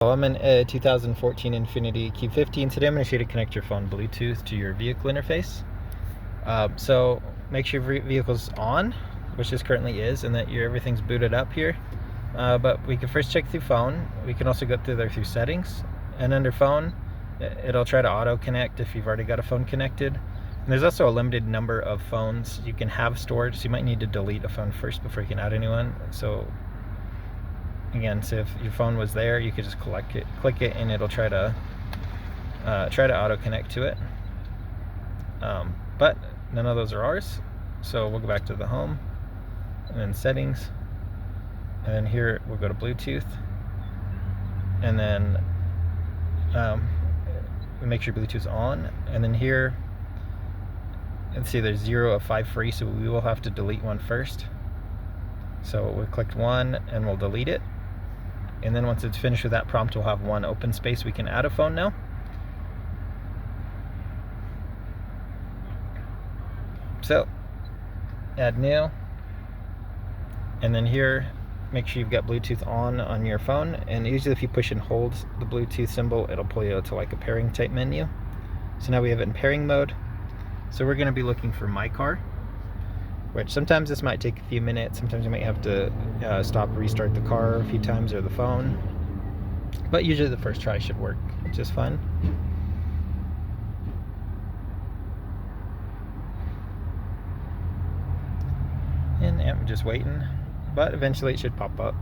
I'm in a 2014 Infiniti Q50, and today I'm going to show you to connect your phone Bluetooth to your vehicle interface. So make sure your vehicle's on, which this currently is, and that everything's booted up here. But we can first check through phone. We can also go through settings, and under phone, it'll try to auto connect if you've already got a phone connected. And there's also a limited number of phones you can have stored, so you might need to delete a phone first before you can add a new one. So again, so if your phone was there, you could just click it, and it'll try to auto connect to it. But none of those are ours, so we'll go back to the home, and then settings, and then here we'll go to Bluetooth, and then we make sure Bluetooth's on, and then here, let's see, there's 0 of 5 free, so we will have to delete one first. So we clicked one, and we'll delete it. And then once it's finished with that prompt, we'll have one open space. We can add a phone now. So, add new. And then here, make sure you've got Bluetooth on your phone. And usually if you push and hold the Bluetooth symbol, it'll pull you to like a pairing type menu. So now we have it in pairing mode. So we're gonna be looking for My Car, which sometimes this might take a few minutes. Sometimes you might have to stop, restart the car a few times, or the phone. But usually the first try should work just fine. And I'm just waiting, but eventually it should pop up.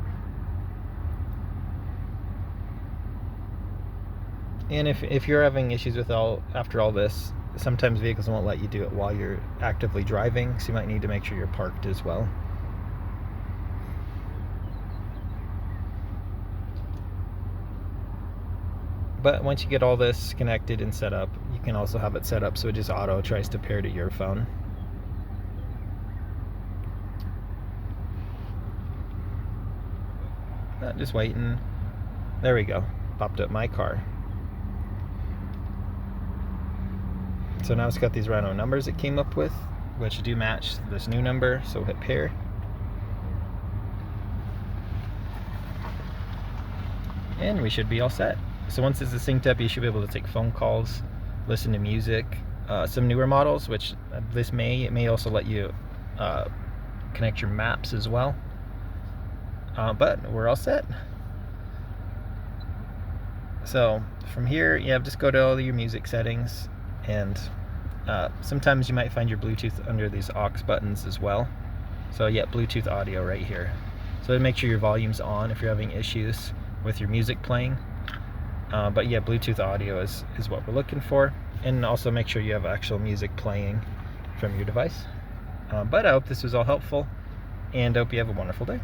And if you're having issues with after all this, sometimes vehicles won't let you do it while you're actively driving, so you might need to make sure you're parked as well. But once you get all this connected and set up, you can also have it set up so it just auto tries to pair to your phone. Just waiting. There we go. Popped up My Car. So now it's got these random numbers it came up with, which do match this new number, so we'll hit pair. And we should be all set. So once this is synced up, you should be able to take phone calls, listen to music. Some newer models, which it may also let you connect your maps as well. But we're all set. So from here, just go to all your music settings, and sometimes you might find your Bluetooth under these aux buttons as well. So Bluetooth audio right here. So make sure your volume's on if you're having issues with your music playing. But Bluetooth audio is what we're looking for, and also make sure you have actual music playing from your device. But I hope this was all helpful, and I hope you have a wonderful day.